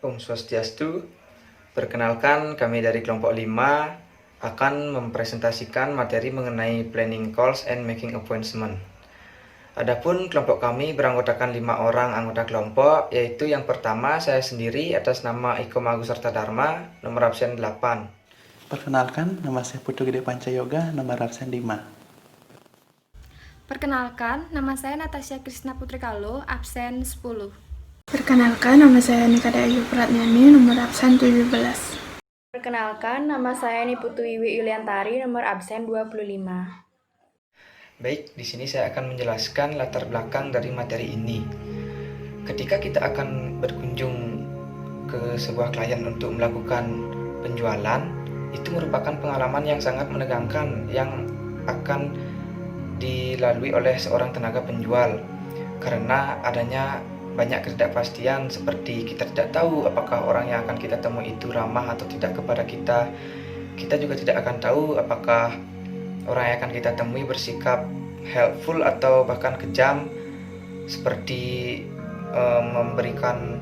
Om Swastiastu. Perkenalkan, kami dari kelompok 5 akan mempresentasikan materi mengenai planning calls and making appointment. Adapun kelompok kami beranggotakan 5 orang anggota kelompok, yaitu yang pertama saya sendiri atas nama Iko Magus Sarta Dharma, nomor absen 8. Perkenalkan, nama saya Putu Gede Pancayoga, nomor absen 5. Perkenalkan, nama saya Natasha Krisna Putri Kalo, absen 10. Perkenalkan, nama saya Nikada Ayu Pratnyani, nomor absen 17. Perkenalkan, nama saya Niputu Wiwi Yuliantari, nomor absen 25. Baik, di sini saya akan menjelaskan latar belakang dari materi ini. Ketika kita akan berkunjung ke sebuah klien untuk melakukan penjualan, itu merupakan pengalaman yang sangat menegangkan yang akan dilalui oleh seorang tenaga penjual, karena adanya banyak ketidakpastian seperti kita tidak tahu apakah orang yang akan kita temui itu ramah atau tidak kepada kita. Kita juga tidak akan tahu apakah orang yang akan kita temui bersikap helpful atau bahkan kejam, seperti memberikan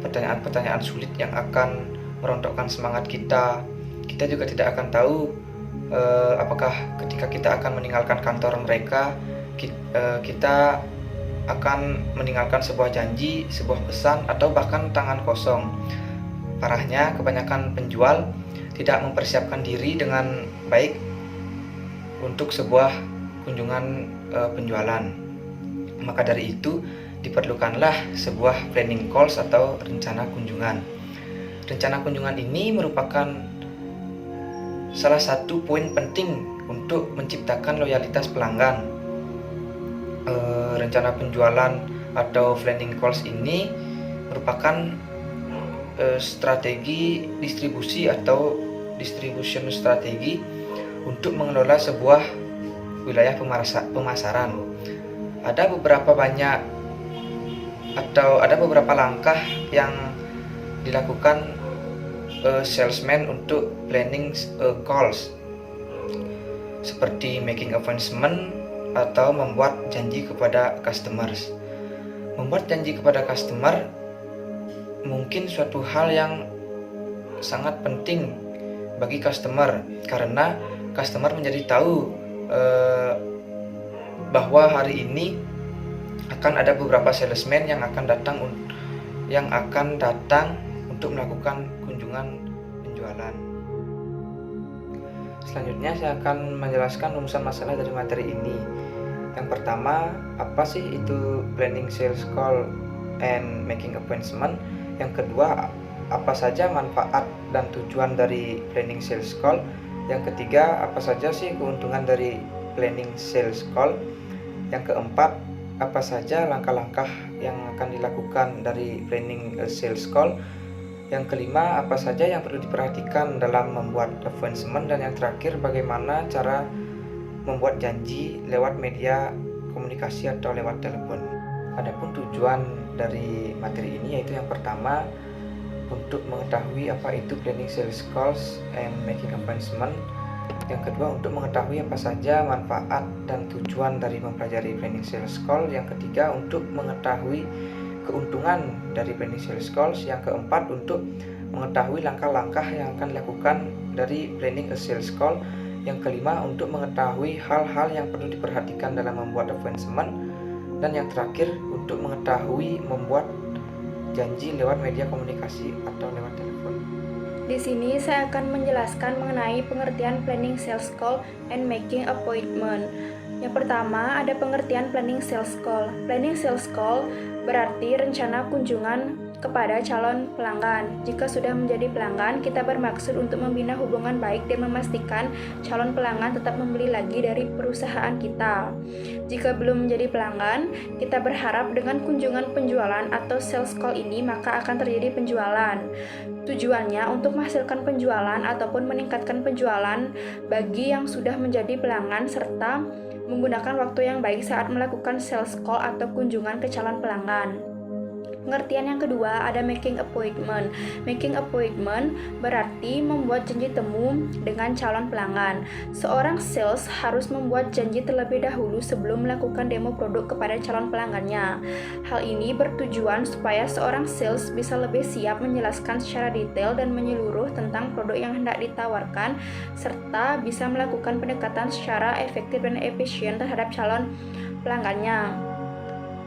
pertanyaan-pertanyaan sulit yang akan merontokkan semangat kita. Kita juga tidak akan tahu apakah ketika kita akan meninggalkan kantor mereka, kita akan meninggalkan sebuah janji, sebuah pesan, atau bahkan tangan kosong. Parahnya, kebanyakan penjual tidak mempersiapkan diri dengan baik untuk sebuah kunjungan penjualan. Maka dari itu, diperlukanlah sebuah planning calls atau rencana kunjungan. Rencana kunjungan ini merupakan salah satu poin penting untuk menciptakan loyalitas pelanggan. Rencana penjualan atau planning calls ini merupakan strategi distribusi atau distribution strategi untuk mengelola sebuah wilayah pemasaran. Ada beberapa langkah yang dilakukan salesman untuk planning calls, seperti making appointment atau membuat janji kepada customers. Membuat janji kepada customer mungkin suatu hal yang sangat penting bagi customer, karena customer menjadi tahu bahwa hari ini akan ada beberapa salesman yang akan datang untuk melakukan kunjungan penjualan. Selanjutnya saya akan menjelaskan rumusan masalah dari materi ini. Yang pertama, apa sih itu planning sales call and making appointment? Yang kedua, apa saja manfaat dan tujuan dari planning sales call? Yang ketiga, apa saja sih keuntungan dari planning sales call? Yang keempat, apa saja langkah-langkah yang akan dilakukan dari planning sales call? Yang kelima, apa saja yang perlu diperhatikan dalam membuat appointment? Dan yang terakhir, bagaimana cara membuat janji lewat media komunikasi atau lewat telepon. Adapun tujuan dari materi ini yaitu yang pertama, untuk mengetahui apa itu planning sales calls and making appointment. Yang kedua, untuk mengetahui apa saja manfaat dan tujuan dari mempelajari planning sales call. Yang ketiga, untuk mengetahui keuntungan dari planning sales calls. Yang keempat, untuk mengetahui langkah-langkah yang akan dilakukan dari planning a sales call. Yang kelima, untuk mengetahui hal-hal yang perlu diperhatikan dalam membuat appointment. Dan yang terakhir, untuk mengetahui membuat janji lewat media komunikasi atau lewat telepon. Di sini saya akan menjelaskan mengenai pengertian planning sales call and making appointment. Yang pertama, ada pengertian planning sales call. Planning sales call berarti rencana kunjungan kepada calon pelanggan. Jika sudah menjadi pelanggan, kita bermaksud untuk membina hubungan baik dan memastikan calon pelanggan tetap membeli lagi dari perusahaan kita. Jika belum menjadi pelanggan, kita berharap dengan kunjungan penjualan atau sales call ini maka akan terjadi penjualan. Tujuannya untuk menghasilkan penjualan ataupun meningkatkan penjualan bagi yang sudah menjadi pelanggan serta menggunakan waktu yang baik saat melakukan sales call atau kunjungan ke calon pelanggan. Pengertian yang kedua ada making appointment. Making appointment berarti membuat janji temu dengan calon pelanggan. Seorang sales harus membuat janji terlebih dahulu sebelum melakukan demo produk kepada calon pelanggannya. Hal ini bertujuan supaya seorang sales bisa lebih siap menjelaskan secara detail dan menyeluruh tentang produk yang hendak ditawarkan, serta bisa melakukan pendekatan secara efektif dan efisien terhadap calon pelanggannya.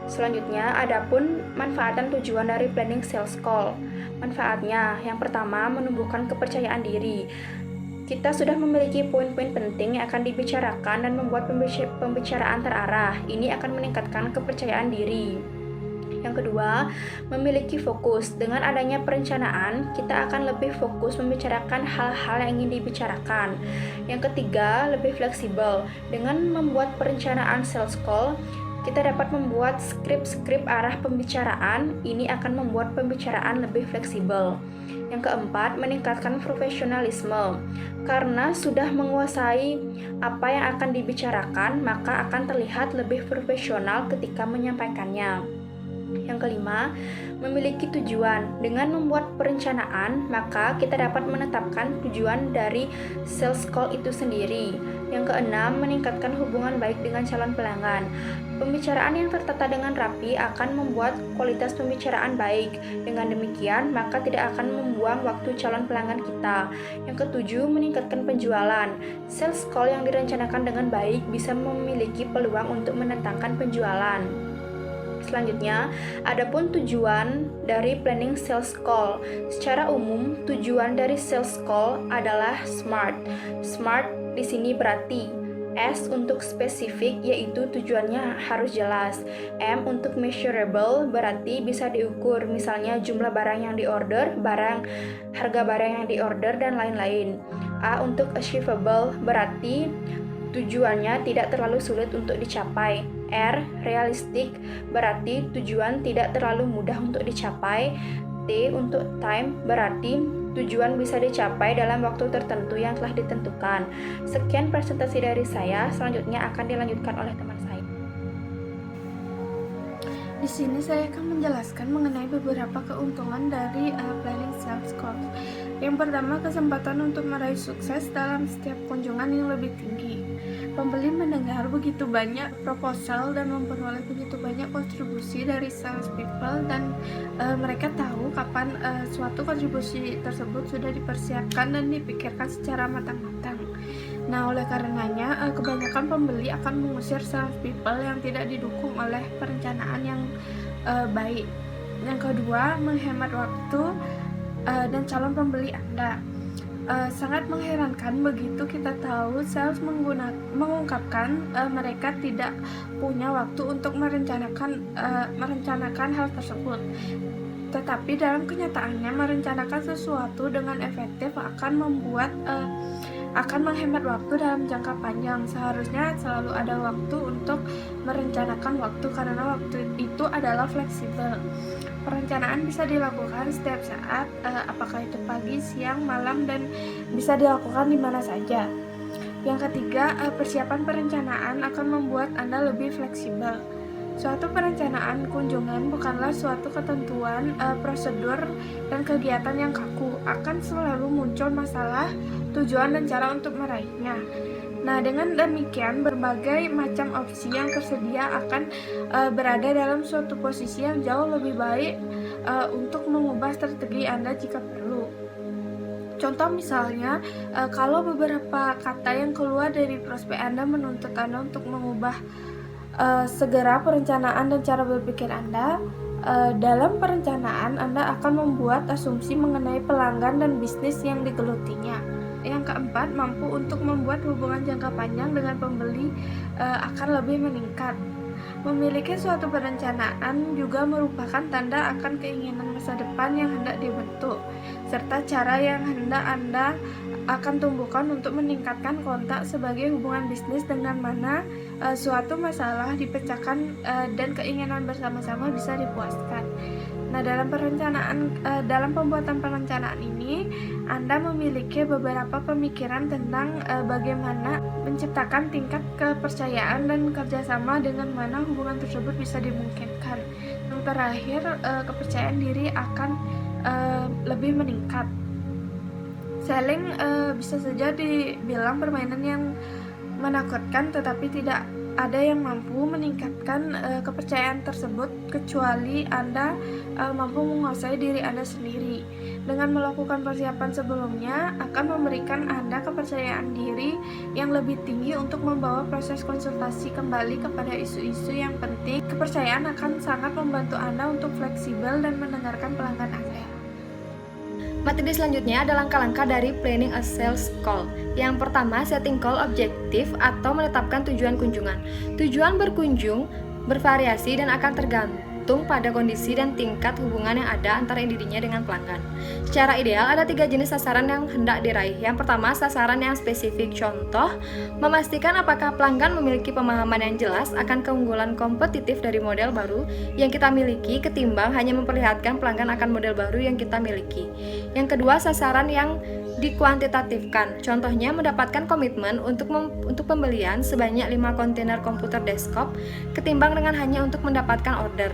Selanjutnya, adapun manfaat dan tujuan dari planning sales call. Manfaatnya, yang pertama, menumbuhkan kepercayaan diri. Kita sudah memiliki poin-poin penting yang akan dibicarakan dan membuat pembicaraan terarah. Ini akan meningkatkan kepercayaan diri. Yang kedua, memiliki fokus. Dengan adanya perencanaan, kita akan lebih fokus membicarakan hal-hal yang ingin dibicarakan. Yang ketiga, lebih fleksibel. Dengan membuat perencanaan sales call, kita dapat membuat skrip-skrip arah pembicaraan. Ini akan membuat pembicaraan lebih fleksibel. Yang keempat, meningkatkan profesionalisme. Karena sudah menguasai apa yang akan dibicarakan, maka akan terlihat lebih profesional ketika menyampaikannya. Yang kelima, memiliki tujuan. Dengan membuat perencanaan, maka kita dapat menetapkan tujuan dari sales call itu sendiri. Yang keenam, meningkatkan hubungan baik dengan calon pelanggan. Pembicaraan yang tertata dengan rapi akan membuat kualitas pembicaraan baik. Dengan demikian, maka tidak akan membuang waktu calon pelanggan kita. Yang ketujuh, meningkatkan penjualan. Sales call yang direncanakan dengan baik bisa memiliki peluang untuk mendatangkan penjualan. Selanjutnya, adapun tujuan dari planning sales call. Secara umum, tujuan dari sales call adalah SMART. SMART di sini berarti S untuk spesifik, yaitu tujuannya harus jelas. M untuk measurable, berarti bisa diukur, misalnya jumlah barang yang diorder, harga barang yang diorder, dan lain-lain. A untuk achievable, berarti tujuannya tidak terlalu sulit untuk dicapai. R, realistic, berarti tujuan tidak terlalu mudah untuk dicapai. T untuk time, berarti tujuan bisa dicapai dalam waktu tertentu yang telah ditentukan. Sekian presentasi dari saya, selanjutnya akan dilanjutkan oleh teman saya. Di sini saya akan menjelaskan mengenai beberapa keuntungan dari planning sales call. Yang pertama, kesempatan untuk meraih sukses dalam setiap kunjungan yang lebih tinggi. Pembeli mendengar begitu banyak proposal dan memperoleh begitu banyak kontribusi dari sales people, dan mereka tahu kapan suatu kontribusi tersebut sudah dipersiapkan dan dipikirkan secara matang-matang. Nah, oleh karenanya kebanyakan pembeli akan mengusir sales people yang tidak didukung oleh perencanaan yang baik. Yang kedua, menghemat waktu dan calon pembeli Anda. Sangat mengherankan begitu kita tahu sales mengungkapkan mereka tidak punya waktu untuk merencanakan hal tersebut. Tetapi dalam kenyataannya merencanakan sesuatu dengan efektif akan menghemat waktu dalam jangka panjang. Seharusnya selalu ada waktu untuk merencanakan waktu, karena waktu itu adalah fleksibel. Perencanaan bisa dilakukan setiap saat, apakah itu pagi, siang, malam, dan bisa dilakukan di mana saja. Yang ketiga, persiapan perencanaan akan membuat Anda lebih fleksibel. Suatu perencanaan kunjungan bukanlah suatu ketentuan, prosedur, dan kegiatan yang kaku. Akan selalu muncul masalah, tujuan, dan cara untuk meraihnya. Nah, dengan demikian berbagai macam opsi yang tersedia akan berada dalam suatu posisi yang jauh lebih baik untuk mengubah strategi Anda jika perlu. Contoh misalnya, kalau beberapa kata yang keluar dari prospek Anda menuntut Anda untuk mengubah segera perencanaan dan cara berpikir Anda, dalam perencanaan Anda akan membuat asumsi mengenai pelanggan dan bisnis yang digelutinya. Yang keempat, mampu untuk membuat hubungan jangka panjang dengan pembeli akan lebih meningkat. Memiliki suatu perencanaan juga merupakan tanda akan keinginan masa depan yang hendak dibentuk, serta cara yang hendak Anda akan tumbuhkan untuk meningkatkan kontak sebagai hubungan bisnis dengan mana suatu masalah dipecahkan dan keinginan bersama-sama bisa dipuaskan. Nah, dalam pembuatan perencanaan ini, Anda memiliki beberapa pemikiran tentang bagaimana menciptakan tingkat kepercayaan dan kerjasama dengan mana hubungan tersebut bisa dimungkinkan. Yang terakhir, kepercayaan diri akan lebih meningkat. Selling bisa saja dibilang permainan yang menakutkan, tetapi tidak ada yang mampu meningkatkan kepercayaan tersebut kecuali Anda mampu menguasai diri Anda sendiri. Dengan melakukan persiapan sebelumnya akan memberikan Anda kepercayaan diri yang lebih tinggi untuk membawa proses konsultasi kembali kepada isu-isu yang penting. Kepercayaan akan sangat membantu Anda untuk fleksibel dan mendengarkan pelanggan Anda. Materi selanjutnya ada langkah-langkah dari planning a sales call. Yang pertama, setting call objektif atau menetapkan tujuan kunjungan. Tujuan berkunjung bervariasi dan akan tergantung pada kondisi dan tingkat hubungan yang ada antara dirinya dengan pelanggan. Secara ideal, ada 3 jenis sasaran yang hendak diraih. Yang pertama, sasaran yang spesifik. Contoh, memastikan apakah pelanggan memiliki pemahaman yang jelas akan keunggulan kompetitif dari model baru yang kita miliki ketimbang hanya memperlihatkan pelanggan akan model baru yang kita miliki. Yang kedua, sasaran yang dikuantitatifkan. Contohnya, mendapatkan komitmen untuk pembelian sebanyak 5 kontainer komputer desktop ketimbang dengan hanya untuk mendapatkan order.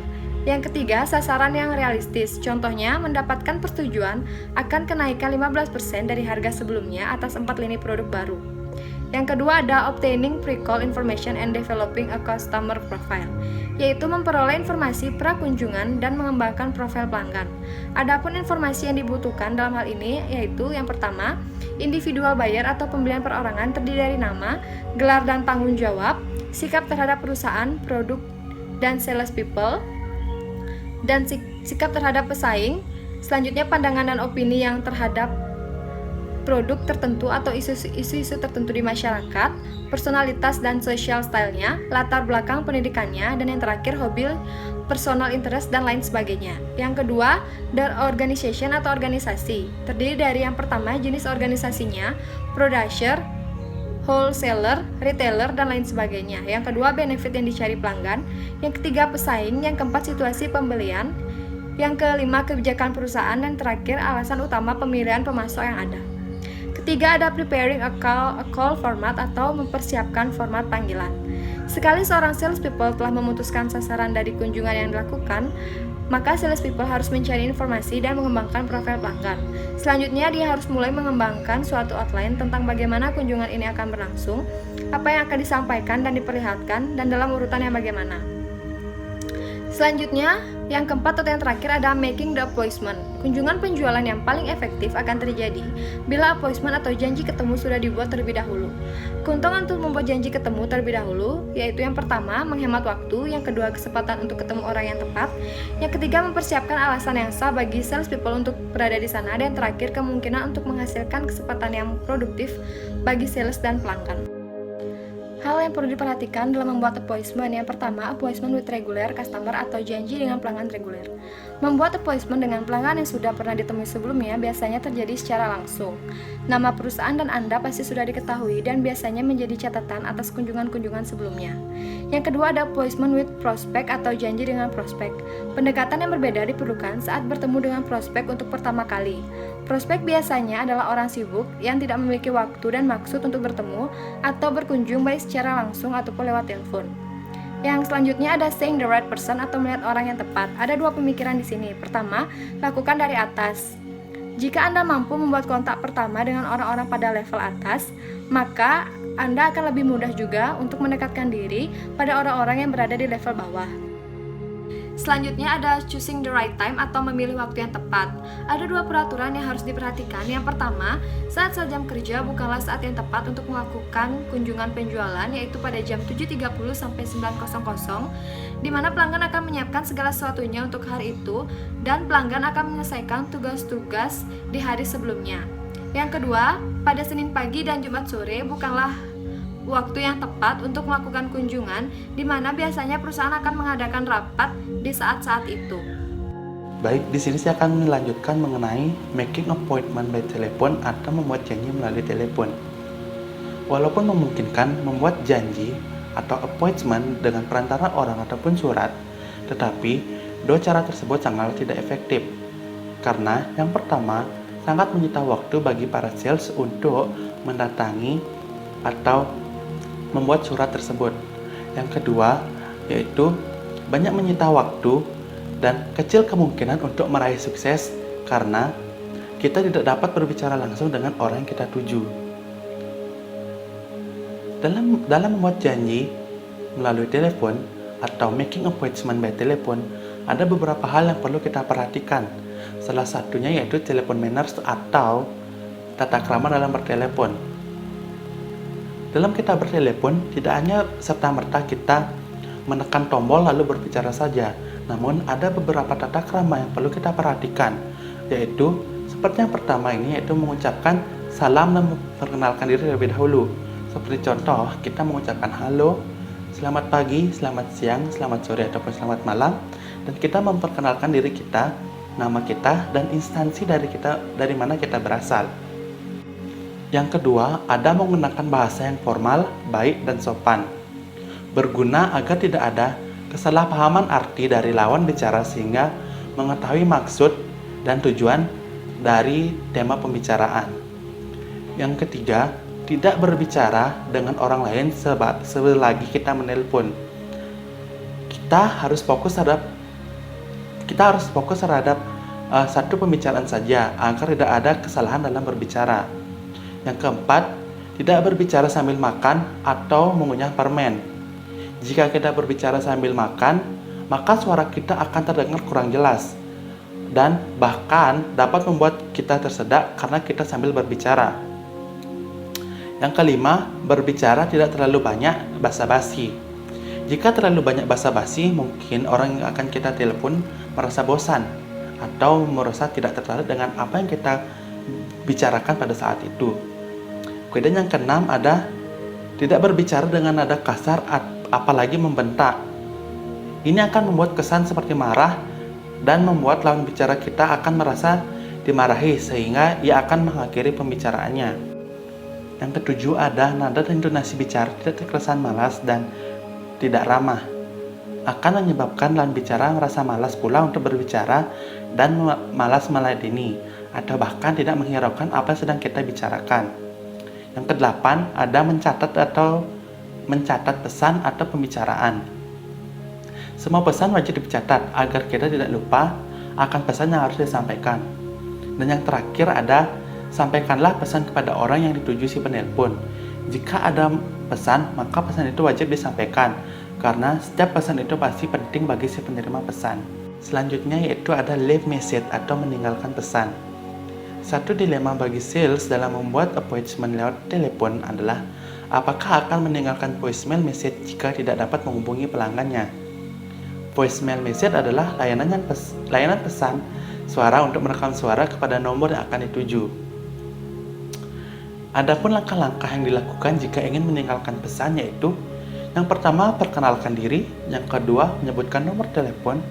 Yang ketiga, sasaran yang realistis. Contohnya, mendapatkan persetujuan akan kenaikan 15% dari harga sebelumnya atas 4 lini produk baru. Yang kedua ada obtaining pre-call information and developing a customer profile, yaitu memperoleh informasi pra-kunjungan dan mengembangkan profil pelanggan. Adapun informasi yang dibutuhkan dalam hal ini yaitu yang pertama, individual buyer atau pembelian perorangan terdiri dari nama, gelar dan tanggung jawab, sikap terhadap perusahaan, produk, dan sales people, dan sikap terhadap pesaing. Selanjutnya pandangan dan opini yang terhadap produk tertentu atau isu-isu tertentu di masyarakat, personalitas dan social style-nya, latar belakang pendidikannya, dan yang terakhir hobi, personal interest, dan lain sebagainya. Yang kedua, the organization atau organisasi. Terdiri dari yang pertama, jenis organisasinya, producer, wholesaler, retailer, dan lain sebagainya. Yang kedua, benefit yang dicari pelanggan. Yang ketiga, pesaing. Yang keempat, situasi pembelian. Yang kelima, kebijakan perusahaan. Dan terakhir, alasan utama pemilihan pemasok yang ada. Ketiga, ada preparing a call format atau mempersiapkan format panggilan. Sekali seorang salespeople telah memutuskan sasaran dari kunjungan yang dilakukan, maka salespeople harus mencari informasi dan mengembangkan profil pelanggan. Selanjutnya, dia harus mulai mengembangkan suatu outline tentang bagaimana kunjungan ini akan berlangsung, apa yang akan disampaikan dan diperlihatkan, dan dalam urutan yang bagaimana. Selanjutnya, yang keempat atau yang terakhir ada making the appointment. Kunjungan penjualan yang paling efektif akan terjadi bila appointment atau janji ketemu sudah dibuat terlebih dahulu. Keuntungan untuk membuat janji ketemu terlebih dahulu yaitu yang pertama, menghemat waktu, yang kedua, kesempatan untuk ketemu orang yang tepat, yang ketiga, mempersiapkan alasan yang sah bagi salespeople untuk berada di sana, dan yang terakhir, kemungkinan untuk menghasilkan kesempatan yang produktif bagi sales dan pelanggan. Hal yang perlu diperhatikan dalam membuat appointment. Yang pertama, appointment with regular customer atau janji dengan pelanggan reguler. Membuat appointment dengan pelanggan yang sudah pernah ditemui sebelumnya biasanya terjadi secara langsung. Nama perusahaan dan Anda pasti sudah diketahui dan biasanya menjadi catatan atas kunjungan-kunjungan sebelumnya. Yang kedua ada appointment with prospect atau janji dengan prospek. Pendekatan yang berbeda diperlukan saat bertemu dengan prospek untuk pertama kali. Prospek biasanya adalah orang sibuk yang tidak memiliki waktu dan maksud untuk bertemu atau berkunjung baik secara langsung ataupun lewat telepon. Yang selanjutnya ada saying the right person atau melihat orang yang tepat. Ada dua pemikiran di sini. Pertama, lakukan dari atas. Jika Anda mampu membuat kontak pertama dengan orang-orang pada level atas, maka Anda akan lebih mudah juga untuk mendekatkan diri pada orang-orang yang berada di level bawah. Selanjutnya ada choosing the right time atau memilih waktu yang tepat. Ada dua peraturan yang harus diperhatikan. Yang pertama, saat jam kerja bukanlah saat yang tepat untuk melakukan kunjungan penjualan, yaitu pada jam 7.30 sampai 9.00, di mana pelanggan akan menyiapkan segala sesuatunya untuk hari itu dan pelanggan akan menyelesaikan tugas-tugas di hari sebelumnya. Yang kedua, pada Senin pagi dan Jumat sore bukanlah waktu yang tepat untuk melakukan kunjungan, di mana biasanya perusahaan akan mengadakan rapat di saat-saat itu. Baik, di sini saya akan melanjutkan mengenai making appointment by telephone atau membuat janji melalui telepon. Walaupun memungkinkan membuat janji atau appointment dengan perantara orang ataupun surat, tetapi dua cara tersebut sangat tidak efektif. Karena yang pertama, sangat menyita waktu bagi para sales untuk mendatangi atau membuat surat tersebut. Yang kedua, yaitu banyak menyita waktu dan kecil kemungkinan untuk meraih sukses karena kita tidak dapat berbicara langsung dengan orang yang kita tuju. Dalam membuat janji melalui telepon atau making appointment by telepon, ada beberapa hal yang perlu kita perhatikan. Salah satunya yaitu telepon manners atau tata krama dalam bertelepon. Dalam kita bertelepon, tidak hanya serta-merta kita menekan tombol lalu berbicara saja, namun ada beberapa tata krama yang perlu kita perhatikan, yaitu seperti yang pertama ini, yaitu mengucapkan salam dan memperkenalkan diri terlebih dahulu. Seperti contoh, kita mengucapkan halo, selamat pagi, selamat siang, selamat sore, ataupun selamat malam, dan kita memperkenalkan diri kita, nama kita, dan instansi dari mana kita berasal. Yang kedua, ada menggunakan bahasa yang formal, baik, dan sopan. Berguna agar tidak ada kesalahpahaman arti dari lawan bicara sehingga mengetahui maksud dan tujuan dari tema pembicaraan. Yang ketiga, tidak berbicara dengan orang lain selagi kita menelpon. Kita harus fokus terhadap satu pembicaraan saja agar tidak ada kesalahan dalam berbicara. Yang keempat, tidak berbicara sambil makan atau mengunyah permen. Jika kita berbicara sambil makan, maka suara kita akan terdengar kurang jelas dan bahkan dapat membuat kita tersedak karena kita sambil berbicara. Yang kelima, berbicara tidak terlalu banyak basa-basi. Jika terlalu banyak basa-basi, mungkin orang yang akan kita telepon merasa bosan atau merasa tidak tertarik dengan apa yang kita bicarakan pada saat itu. Kemudian yang keenam ada tidak berbicara dengan nada kasar apalagi membentak. Ini akan membuat kesan seperti marah dan membuat lawan bicara kita akan merasa dimarahi sehingga ia akan mengakhiri pembicaraannya. Yang ketujuh ada nada dan intonasi bicara tidak terkesan malas dan tidak ramah. Akan menyebabkan lawan bicara merasa malas pula untuk berbicara dan malas meladeni atau bahkan tidak menghiraukan apa yang sedang kita bicarakan. Yang kedelapan ada mencatat pesan atau pembicaraan. Semua pesan wajib dicatat agar kita tidak lupa akan pesan yang harus disampaikan. Dan yang terakhir ada sampaikanlah pesan kepada orang yang dituju si penelpon. Jika ada pesan, maka pesan itu wajib disampaikan karena setiap pesan itu pasti penting bagi si penerima pesan. Selanjutnya yaitu ada leave message atau meninggalkan pesan. Satu dilema bagi sales dalam membuat appointment lewat telepon adalah apakah akan meninggalkan voicemail message jika tidak dapat menghubungi pelanggannya. Voicemail message adalah layanan pesan suara untuk merekam suara kepada nomor yang akan dituju. Adapun langkah-langkah yang dilakukan jika ingin meninggalkan pesan yaitu yang pertama, perkenalkan diri, yang kedua, menyebutkan nomor telepon,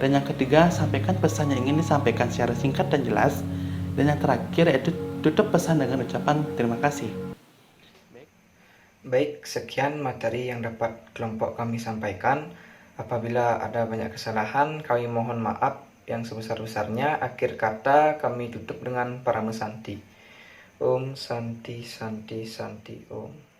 dan yang ketiga, sampaikan pesan yang ingin disampaikan secara singkat dan jelas, dan yang terakhir yaitu tutup pesan dengan ucapan terima kasih. Baik, sekian materi yang dapat kelompok kami sampaikan. Apabila ada banyak kesalahan, kami mohon maaf yang sebesar-besarnya. Akhir kata kami tutup dengan Parama Santi. Om Santi Santi Santi Om.